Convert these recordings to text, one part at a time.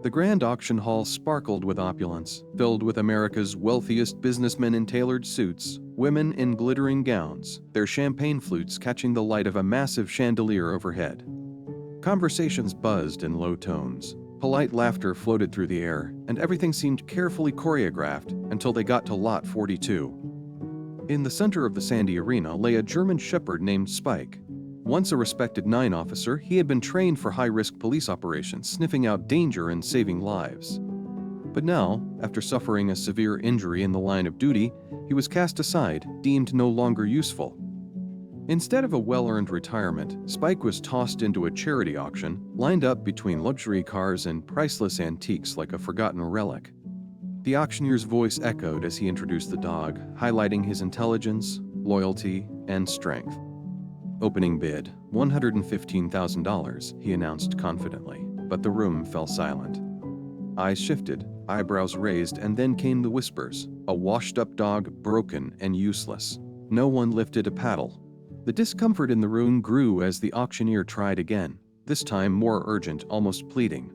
The grand auction hall sparkled with opulence, filled with America's wealthiest businessmen in tailored suits, women in glittering gowns, their champagne flutes catching the light of a massive chandelier overhead. Conversations buzzed in low tones. Polite laughter floated through the air, and everything seemed carefully choreographed until they got to Lot 42. In the center of the sandy arena lay a German shepherd named Spike. Once a respected 9 officer, he had been trained for high-risk police operations, sniffing out danger and saving lives. But now, after suffering a severe injury in the line of duty, he was cast aside, deemed no longer useful. Instead of a well-earned retirement, Spike was tossed into a charity auction, lined up between luxury cars and priceless antiques like a forgotten relic. The auctioneer's voice echoed as he introduced the dog, highlighting his intelligence, loyalty, and strength. Opening bid, $115,000, he announced confidently, but the room fell silent. Eyes shifted, eyebrows raised, and then came the whispers. A washed-up dog, broken and useless. No one lifted a paddle. The discomfort in the room grew as the auctioneer tried again, this time more urgent, almost pleading.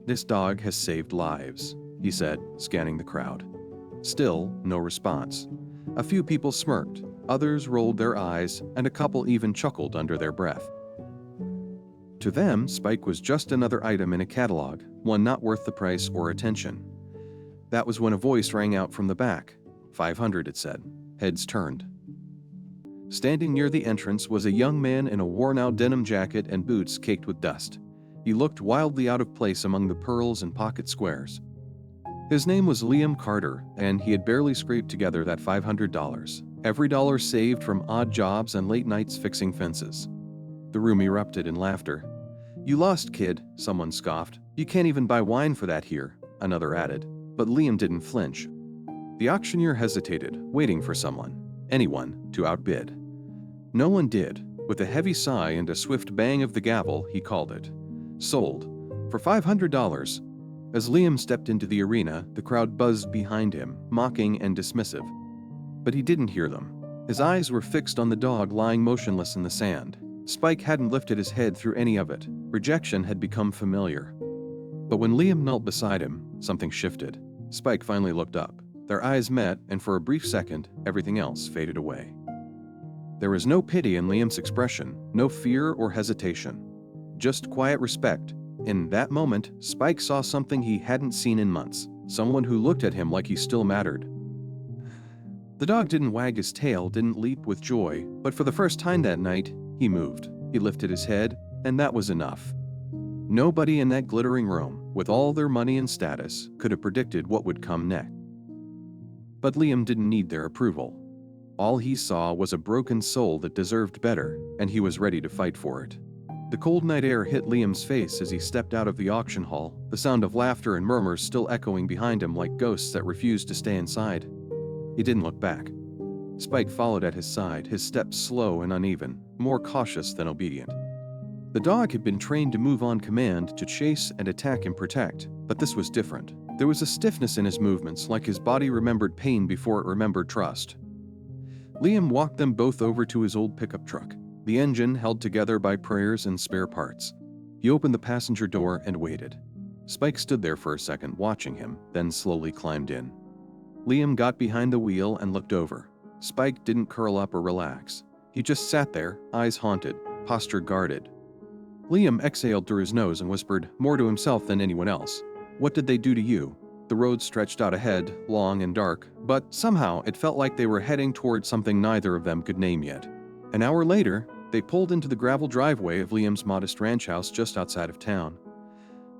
"This dog has saved lives," he said, scanning the crowd. Still, no response. A few people smirked, others rolled their eyes, and a couple even chuckled under their breath. To them, Spike was just another item in a catalog, one not worth the price or attention. That was when a voice rang out from the back. 500, it said. Heads turned. Standing near the entrance was a young man in a worn-out denim jacket and boots caked with dust. He looked wildly out of place among the pearls and pocket squares. His name was Liam Carter, and he had barely scraped together that $500, every dollar saved from odd jobs and late nights fixing fences. The room erupted in laughter. "You lost, kid," someone scoffed. "You can't even buy wine for that here," another added. But Liam didn't flinch. The auctioneer hesitated, waiting for someone, anyone, to outbid. No one did. With a heavy sigh and a swift bang of the gavel, he called it. Sold. For $500. As Liam stepped into the arena, the crowd buzzed behind him, mocking and dismissive. But he didn't hear them. His eyes were fixed on the dog lying motionless in the sand. Spike hadn't lifted his head through any of it. Rejection had become familiar. But when Liam knelt beside him, something shifted. Spike finally looked up. Their eyes met, and for a brief second, everything else faded away. There was no pity in Liam's expression, no fear or hesitation. Just quiet respect. In that moment, Spike saw something he hadn't seen in months. Someone who looked at him like he still mattered. The dog didn't wag his tail, didn't leap with joy, but for the first time that night, he moved. He lifted his head, and that was enough. Nobody in that glittering room, with all their money and status, could have predicted what would come next. But Liam didn't need their approval. All he saw was a broken soul that deserved better, and he was ready to fight for it. The cold night air hit Liam's face as he stepped out of the auction hall, the sound of laughter and murmurs still echoing behind him like ghosts that refused to stay inside. He didn't look back. Spike followed at his side, his steps slow and uneven, more cautious than obedient. The dog had been trained to move on command, to chase and attack and protect, but this was different. There was a stiffness in his movements, like his body remembered pain before it remembered trust. Liam walked them both over to his old pickup truck, the engine held together by prayers and spare parts. He opened the passenger door and waited. Spike stood there for a second, watching him, then slowly climbed in. Liam got behind the wheel and looked over. Spike didn't curl up or relax. He just sat there, eyes haunted, posture guarded. Liam exhaled through his nose and whispered, more to himself than anyone else. "What did they do to you?" The road stretched out ahead, long and dark, but somehow it felt like they were heading toward something neither of them could name yet. An hour later, they pulled into the gravel driveway of Liam's modest ranch house just outside of town.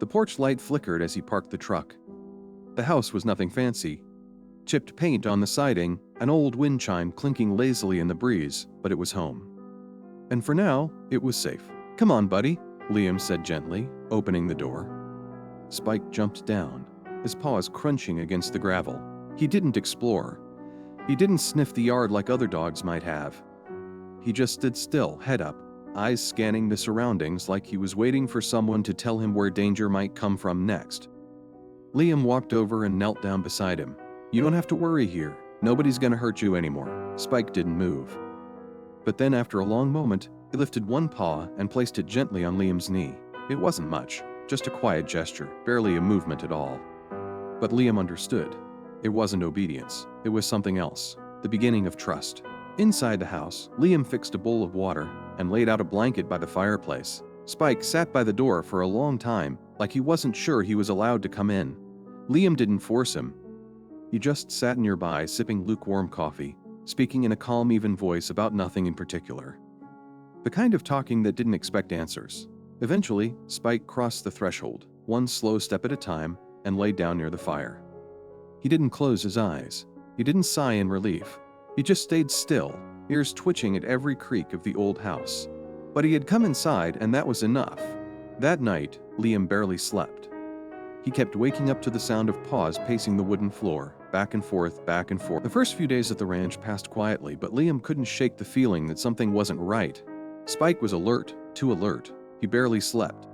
The porch light flickered as he parked the truck. The house was nothing fancy. Chipped paint on the siding, an old wind chime clinking lazily in the breeze, but it was home. And for now, it was safe. "Come on, buddy," Liam said gently, opening the door. Spike jumped down, his paws crunching against the gravel. He didn't explore. He didn't sniff the yard like other dogs might have. He just stood still, head up, eyes scanning the surroundings like he was waiting for someone to tell him where danger might come from next. Liam walked over and knelt down beside him. "You don't have to worry here. Nobody's gonna hurt you anymore." Spike didn't move. But then after a long moment, he lifted one paw and placed it gently on Liam's knee. It wasn't much. just a quiet gesture, barely a movement at all. But Liam understood. It wasn't obedience, it was something else, the beginning of trust. Inside the house, Liam fixed a bowl of water and laid out a blanket by the fireplace. Spike sat by the door for a long time, like he wasn't sure he was allowed to come in. Liam didn't force him. He just sat nearby, sipping lukewarm coffee, speaking in a calm, even voice about nothing in particular. The kind of talking that didn't expect answers. Eventually, Spike crossed the threshold, one slow step at a time, and lay down near the fire. He didn't close his eyes. He didn't sigh in relief. He just stayed still, ears twitching at every creak of the old house. But he had come inside, and that was enough. That night, Liam barely slept. He kept waking up to the sound of paws pacing the wooden floor, back and forth, back and forth. The first few days at the ranch passed quietly, but Liam couldn't shake the feeling that something wasn't right. Spike was alert, too alert. He barely slept.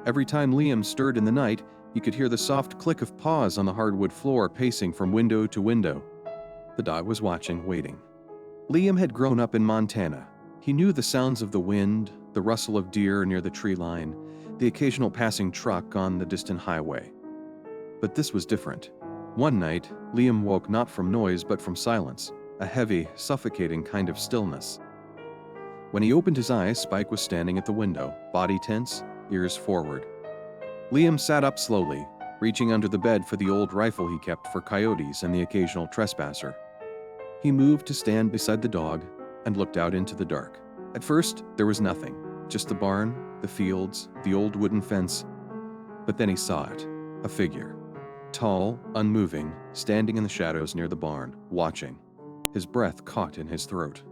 Every time Liam stirred in the night, he could hear the soft click of paws on the hardwood floor pacing from window to window. The dog was watching, waiting. Liam had grown up in Montana. He knew the sounds of the wind, the rustle of deer near the tree line, the occasional passing truck on the distant highway. But this was different. One night, Liam woke not from noise but from silence, a heavy, suffocating kind of stillness. When he opened his eyes, Spike was standing at the window, body tense, ears forward. Liam sat up slowly, reaching under the bed for the old rifle he kept for coyotes and the occasional trespasser. He moved to stand beside the dog and looked out into the dark. At first, there was nothing, just the barn, the fields, the old wooden fence. But then he saw it, a figure. Tall, unmoving, standing in the shadows near the barn, watching. His breath caught in his throat.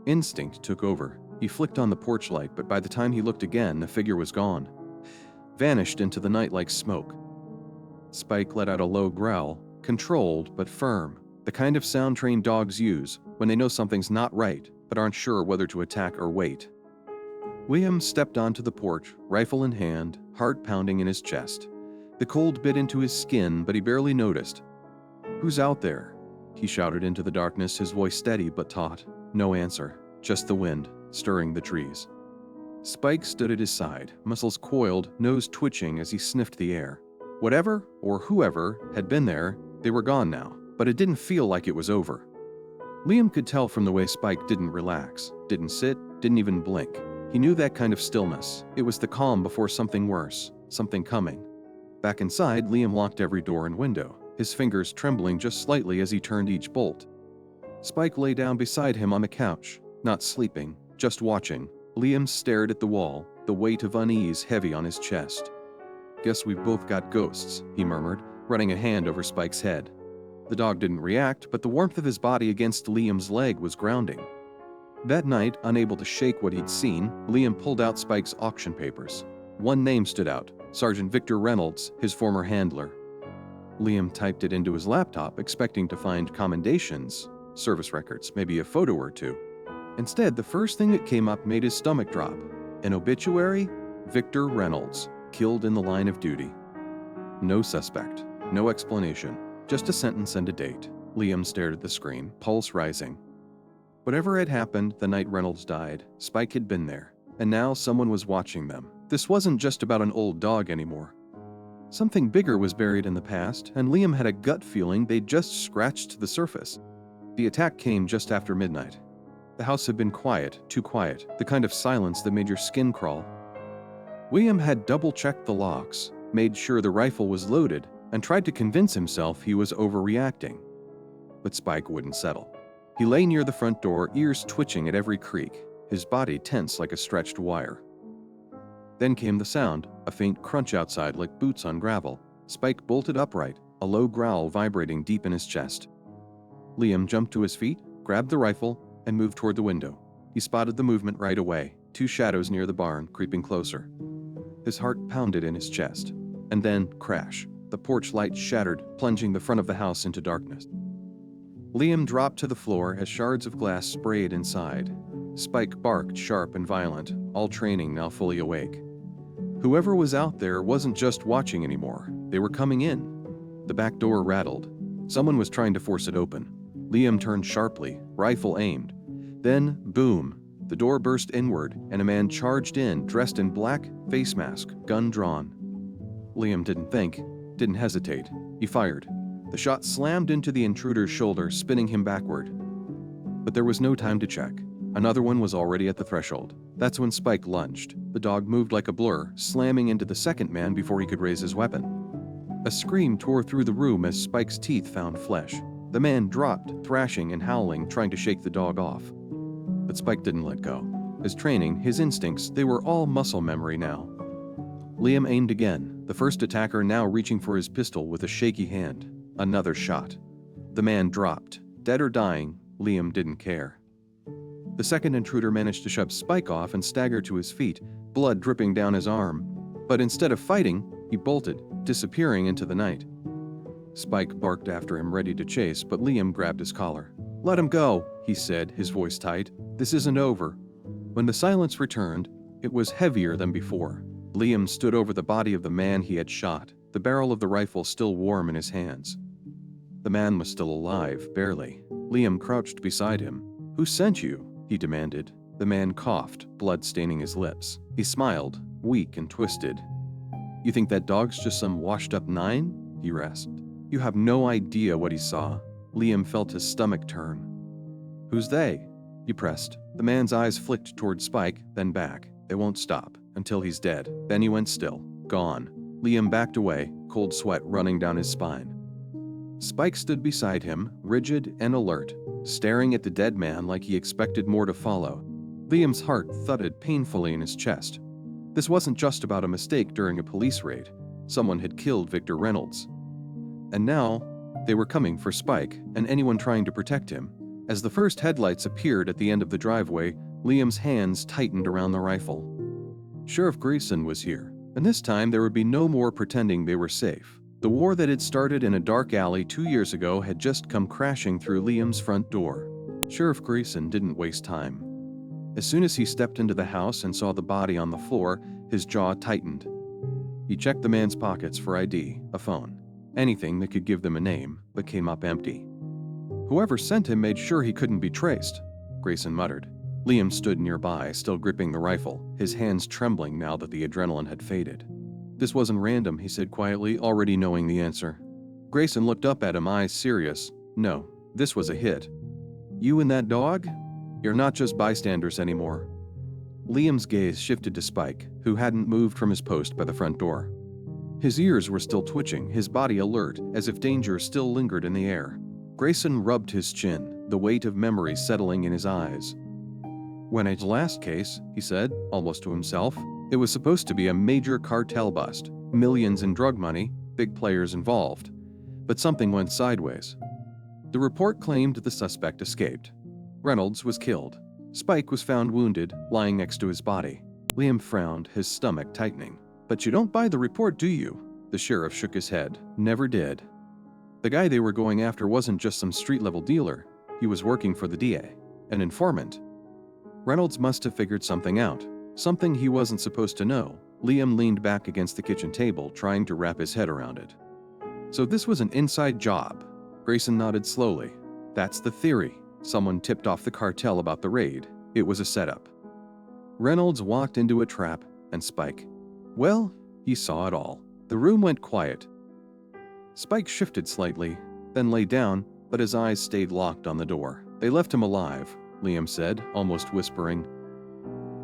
Instinct took over. He flicked on the porch light, but by the time he looked again, the figure was gone. Vanished into the night like smoke. Spike let out a low growl, controlled but firm, the kind of sound trained dogs use when they know something's not right but aren't sure whether to attack or wait. Liam stepped onto the porch, rifle in hand, heart pounding in his chest. The cold bit into his skin, but he barely noticed. "Who's out there?" he shouted into the darkness, his voice steady but taut. No answer, just the wind, stirring the trees. Spike stood at his side, muscles coiled, nose twitching as he sniffed the air. Whatever, or whoever, had been there, they were gone now, but it didn't feel like it was over. Liam could tell from the way Spike didn't relax, didn't sit, didn't even blink. He knew that kind of stillness. It was the calm before something worse, something coming. Back inside, Liam locked every door and window, his fingers trembling just slightly as he turned each bolt. Spike lay down beside him on the couch, not sleeping, just watching. Liam stared at the wall, the weight of unease heavy on his chest. "Guess we've both got ghosts," he murmured, running a hand over Spike's head. The dog didn't react, but the warmth of his body against Liam's leg was grounding. That night, unable to shake what he'd seen, Liam pulled out Spike's auction papers. One name stood out, Sergeant Victor Reynolds, his former handler. Liam typed it into his laptop, expecting to find commendations, service records, maybe a photo or two. Instead, the first thing that came up made his stomach drop. An obituary? Victor Reynolds, killed in the line of duty. No suspect, no explanation, just a sentence and a date. Liam stared at the screen, pulse rising. Whatever had happened the night Reynolds died, Spike had been there, and now someone was watching them. This wasn't just about an old dog anymore. Something bigger was buried in the past, and Liam had a gut feeling they'd just scratched the surface. The attack came just after midnight. The house had been quiet, too quiet, the kind of silence that made your skin crawl. Liam had double-checked the locks, made sure the rifle was loaded, and tried to convince himself he was overreacting. But Spike wouldn't settle. He lay near the front door, ears twitching at every creak, his body tense like a stretched wire. Then came the sound, a faint crunch outside like boots on gravel. Spike bolted upright, a low growl vibrating deep in his chest. Liam jumped to his feet, grabbed the rifle, and moved toward the window. He spotted the movement right away, two shadows near the barn, creeping closer. His heart pounded in his chest. And then, crash. The porch light shattered, plunging the front of the house into darkness. Liam dropped to the floor as shards of glass sprayed inside. Spike barked, sharp and violent, all training now fully awake. Whoever was out there wasn't just watching anymore. They were coming in. The back door rattled. Someone was trying to force it open. Liam turned sharply, rifle aimed. Then, boom, The door burst inward, and a man charged in, dressed in black, face mask, gun drawn. Liam didn't think, didn't hesitate. He fired. The shot slammed into the intruder's shoulder, spinning him backward. But there was no time to check. Another one was already at the threshold. That's when Spike lunged. The dog moved like a blur, slamming into the second man before he could raise his weapon. A scream tore through the room as Spike's teeth found flesh. The man dropped, thrashing and howling, trying to shake the dog off. But Spike didn't let go. His training, his instincts, they were all muscle memory now. Liam aimed again, the first attacker now reaching for his pistol with a shaky hand. Another shot. The man dropped. Dead or dying, Liam didn't care. The second intruder managed to shove Spike off and stagger to his feet, blood dripping down his arm. But instead of fighting, he bolted, disappearing into the night. Spike barked after him, ready to chase, but Liam grabbed his collar. "Let him go," he said, his voice tight. "This isn't over." When the silence returned, it was heavier than before. Liam stood over the body of the man he had shot, the barrel of the rifle still warm in his hands. The man was still alive, barely. Liam crouched beside him. "Who sent you?" he demanded. The man coughed, blood staining his lips. He smiled, weak and twisted. "You think that dog's just some washed-up 9? He rasped. "You have no idea what he saw." Liam felt his stomach turn. "Who's they?" he pressed. The man's eyes flicked toward Spike, then back. They won't stop, until he's dead. Then he went still. Gone. Liam backed away, cold sweat running down his spine. Spike stood beside him, rigid and alert, staring at the dead man like he expected more to follow. Liam's heart thudded painfully in his chest. This wasn't just about a mistake during a police raid. Someone had killed Victor Reynolds. And now, they were coming for Spike and anyone trying to protect him. As the first headlights appeared at the end of the driveway, Liam's hands tightened around the rifle. Sheriff Grayson was here, and this time there would be no more pretending they were safe. The war that had started in a dark alley 2 years ago had just come crashing through Liam's front door. Sheriff Grayson didn't waste time. As soon as he stepped into the house and saw the body on the floor, his jaw tightened. He checked the man's pockets for ID, a phone, anything that could give them a name, but came up empty. Whoever sent him made sure he couldn't be traced, Grayson muttered. Liam stood nearby, still gripping the rifle, his hands trembling now that the adrenaline had faded. "This wasn't random," he said quietly, already knowing the answer. Grayson looked up at him, eyes serious. "No, this was a hit. You and that dog? You're not just bystanders anymore." Liam's gaze shifted to Spike, who hadn't moved from his post by the front door. His ears were still twitching, his body alert, as if danger still lingered in the air. Grayson rubbed his chin, the weight of memory settling in his eyes. "When a last case," he said, almost to himself, "it was supposed to be a major cartel bust, millions in drug money, big players involved. But something went sideways. The report claimed the suspect escaped. Reynolds was killed. Spike was found wounded, lying next to his body." Liam frowned, his stomach tightening. "But you don't buy the report, do you?" The sheriff shook his head. "Never did. The guy they were going after wasn't just some street-level dealer. He was working for the DA, an informant. Reynolds must have figured something out, something he wasn't supposed to know." Liam leaned back against the kitchen table, trying to wrap his head around it. "So this was an inside job?" Grayson nodded slowly. "That's the theory. Someone tipped off the cartel about the raid. It was a setup. Reynolds walked into a trap, and Spike. Well, he saw it all. The room went quiet. Spike shifted slightly, then lay down, but his eyes stayed locked on the door. "They left him alive," Liam said, almost whispering.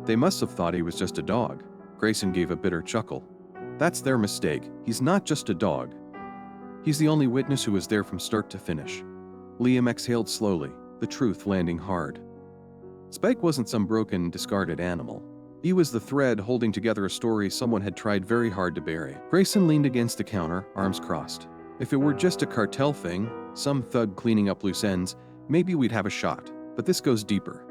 "They must have thought he was just a dog." Grayson gave a bitter chuckle. "That's their mistake. He's not just a dog. He's the only witness who was there from start to finish." Liam exhaled slowly, the truth landing hard. Spike wasn't some broken, discarded animal. He was the thread holding together a story someone had tried very hard to bury. Grayson leaned against the counter, arms crossed. If it were just a cartel thing, some thug cleaning up loose ends, maybe we'd have a shot, but this goes deeper.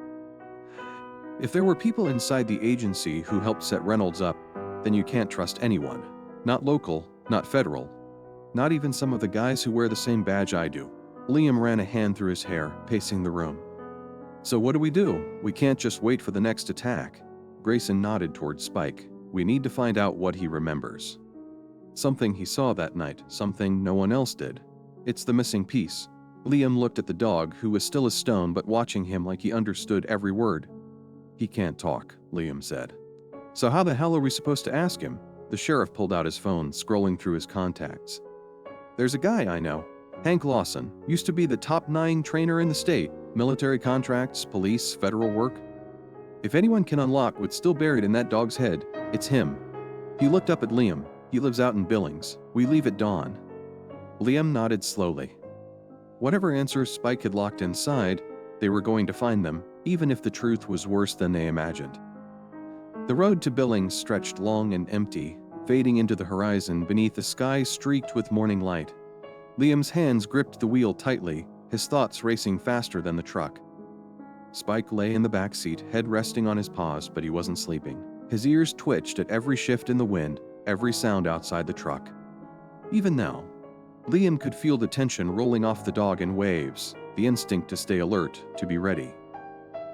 If there were people inside the agency who helped set Reynolds up, then you can't trust anyone. Not local, not federal, not even some of the guys who wear the same badge I do. Liam ran a hand through his hair, pacing the room. "So what do? We can't just wait for the next attack." Grayson nodded toward Spike. "We need to find out what he remembers. Something he saw that night, something no one else did. It's the missing piece." Liam looked at the dog, who was still as stone but watching him like he understood every word. He can't talk, Liam said. So how the hell are we supposed to ask him? The sheriff pulled out his phone, scrolling through his contacts. There's a guy I know, Hank Lawson, used to be the top 9 trainer in the state, military contracts, police, federal work. If anyone can unlock what's still buried in that dog's head, it's him. He looked up at Liam. He lives out in Billings. We leave at dawn. Liam nodded slowly. Whatever answers Spike had locked inside, they were going to find them, even if the truth was worse than they imagined. The road to Billings stretched long and empty, fading into the horizon beneath a sky streaked with morning light. Liam's hands gripped the wheel tightly, his thoughts racing faster than the truck. Spike lay in the back seat, head resting on his paws, but he wasn't sleeping. His ears twitched at every shift in the wind, every sound outside the truck. Even now, Liam could feel the tension rolling off the dog in waves, the instinct to stay alert, to be ready.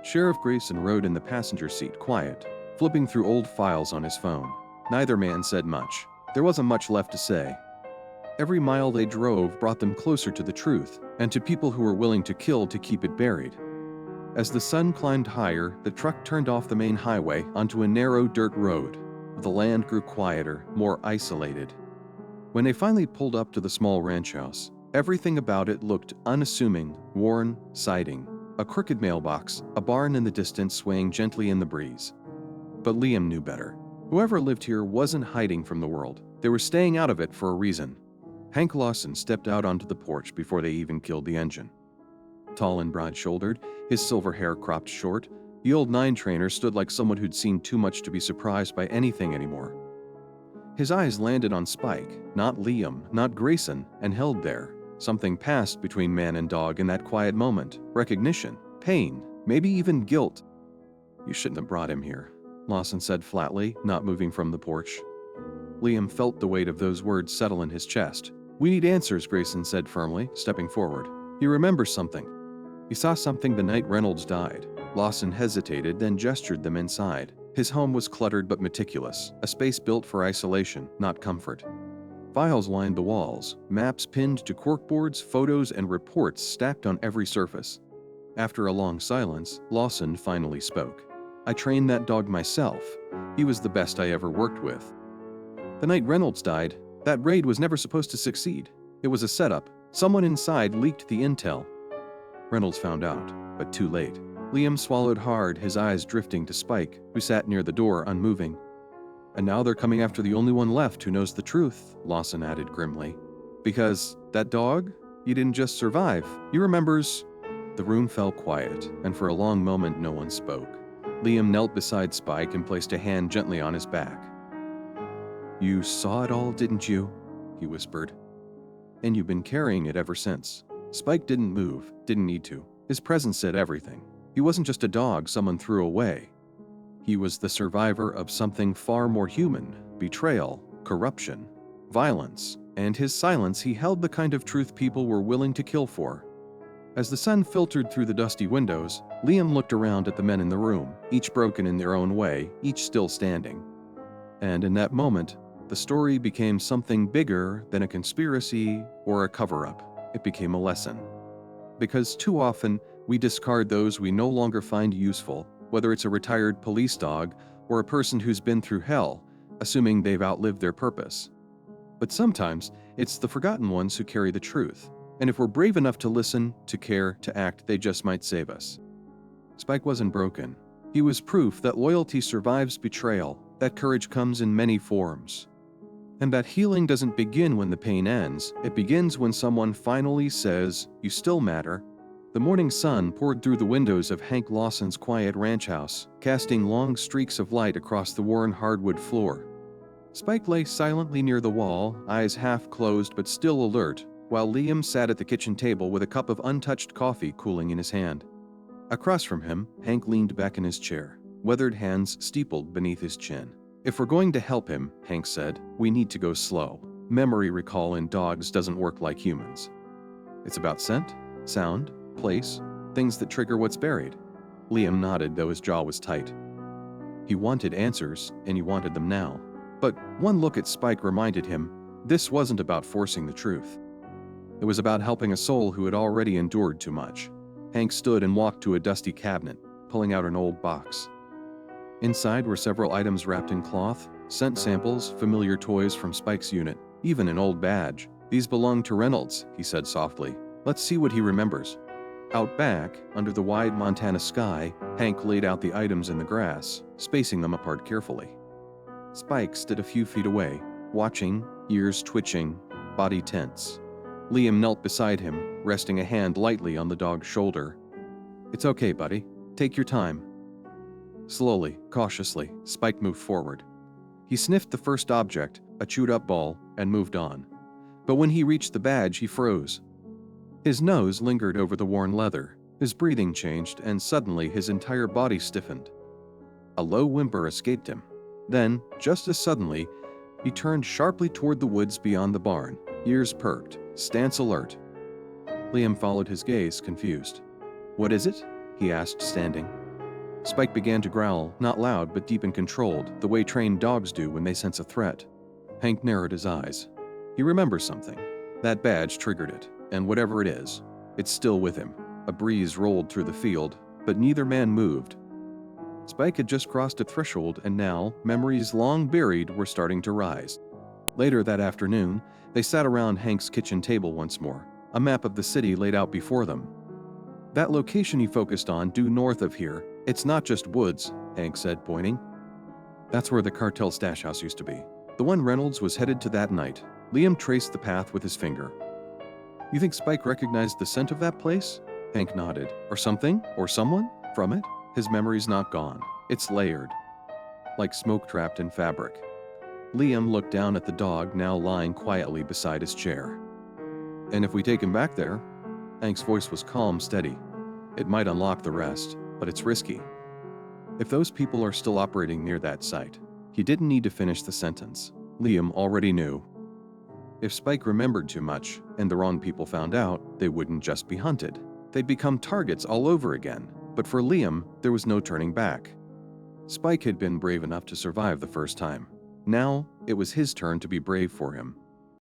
Sheriff Grayson rode in the passenger seat, quiet, flipping through old files on his phone. Neither man said much. There wasn't much left to say. Every mile they drove brought them closer to the truth, and to people who were willing to kill to keep it buried. As the sun climbed higher, the truck turned off the main highway onto a narrow dirt road. The land grew quieter, more isolated. When they finally pulled up to the small ranch house, everything about it looked unassuming, worn, siding, a crooked mailbox, a barn in the distance swaying gently in the breeze. But Liam knew better. Whoever lived here wasn't hiding from the world. They were staying out of it for a reason. Hank Lawson stepped out onto the porch before they even killed the engine. Tall and broad-shouldered, his silver hair cropped short, the old 9 trainer stood like someone who'd seen too much to be surprised by anything anymore. His eyes landed on Spike, not Liam, not Grayson, and held there. Something passed between man and dog in that quiet moment. Recognition, pain, maybe even guilt. You shouldn't have brought him here, Lawson said flatly, not moving from the porch. Liam felt the weight of those words settle in his chest. We need answers, Grayson said firmly, stepping forward. He remembers something. He saw something the night Reynolds died. Lawson hesitated, then gestured them inside. His home was cluttered but meticulous, a space built for isolation, not comfort. Files lined the walls, maps pinned to corkboards, photos, and reports stacked on every surface. After a long silence, Lawson finally spoke. I trained that dog myself. He was the best I ever worked with. The night Reynolds died, that raid was never supposed to succeed. It was a setup. Someone inside leaked the intel. Reynolds found out, but too late. Liam swallowed hard, his eyes drifting to Spike, who sat near the door, unmoving. And now they're coming after the only one left who knows the truth, Lawson added grimly. Because that dog, he didn't just survive, he remembers. The room fell quiet, and for a long moment no one spoke. Liam knelt beside Spike and placed a hand gently on his back. You saw it all, didn't you? He whispered. And you've been carrying it ever since. Spike didn't move, didn't need to. His presence said everything. He wasn't just a dog someone threw away. He was the survivor of something far more human: betrayal, corruption, violence, and his silence he held the kind of truth people were willing to kill for. As the sun filtered through the dusty windows, Liam looked around at the men in the room, each broken in their own way, each still standing. And in that moment, the story became something bigger than a conspiracy or a cover-up. It became a lesson. Because too often, we discard those we no longer find useful, whether it's a retired police dog or a person who's been through hell, assuming they've outlived their purpose. But sometimes, it's the forgotten ones who carry the truth. And if we're brave enough to listen, to care, to act, they just might save us. Spike wasn't broken. He was proof that loyalty survives betrayal, that courage comes in many forms. And that healing doesn't begin when the pain ends, it begins when someone finally says, "You still matter." The morning sun poured through the windows of Hank Lawson's quiet ranch house, casting long streaks of light across the worn hardwood floor. Spike lay silently near the wall, eyes half closed but still alert, while Liam sat at the kitchen table with a cup of untouched coffee cooling in his hand. Across from him, Hank leaned back in his chair, weathered hands steepled beneath his chin. If we're going to help him, Hank said, we need to go slow. Memory recall in dogs doesn't work like humans. It's about scent, sound, place, things that trigger what's buried. Liam nodded, though his jaw was tight. He wanted answers, and he wanted them now. But one look at Spike reminded him, this wasn't about forcing the truth. It was about helping a soul who had already endured too much. Hank stood and walked to a dusty cabinet, pulling out an old box. Inside were several items wrapped in cloth, scent samples, familiar toys from Spike's unit, even an old badge. "These belong to Reynolds," he said softly. "Let's see what he remembers." Out back, under the wide Montana sky, Hank laid out the items in the grass, spacing them apart carefully. Spike stood a few feet away, watching, ears twitching, body tense. Liam knelt beside him, resting a hand lightly on the dog's shoulder. "It's okay, buddy. Take your time." Slowly, cautiously, Spike moved forward. He sniffed the first object, a chewed-up ball, and moved on. But when he reached the badge, he froze. His nose lingered over the worn leather, his breathing changed, and suddenly his entire body stiffened. A low whimper escaped him. Then, just as suddenly, he turned sharply toward the woods beyond the barn, ears perked, stance alert. Liam followed his gaze, confused. "What is it?" he asked, standing. Spike began to growl, not loud but deep and controlled, the way trained dogs do when they sense a threat. Hank narrowed his eyes. He remembers something. That badge triggered it, and whatever it is, it's still with him. A breeze rolled through the field, but neither man moved. Spike had just crossed a threshold, and now, memories long buried were starting to rise. Later that afternoon, they sat around Hank's kitchen table once more, a map of the city laid out before them. "That location he focused on due north of here, it's not just woods," Hank said, pointing. "That's where the cartel stash house used to be. The one Reynolds was headed to that night." Liam traced the path with his finger. "You think Spike recognized the scent of that place?" Hank nodded. "Or something, or someone, from it? His memory's not gone. It's layered, like smoke trapped in fabric." Liam looked down at the dog now lying quietly beside his chair. "And if we take him back there?" Hank's voice was calm, steady. "It might unlock the rest, but it's risky. If those people are still operating near that site." He didn't need to finish the sentence. Liam already knew. If Spike remembered too much, and the wrong people found out, they wouldn't just be hunted. They'd become targets all over again. But for Liam, there was no turning back. Spike had been brave enough to survive the first time. Now, it was his turn to be brave for him.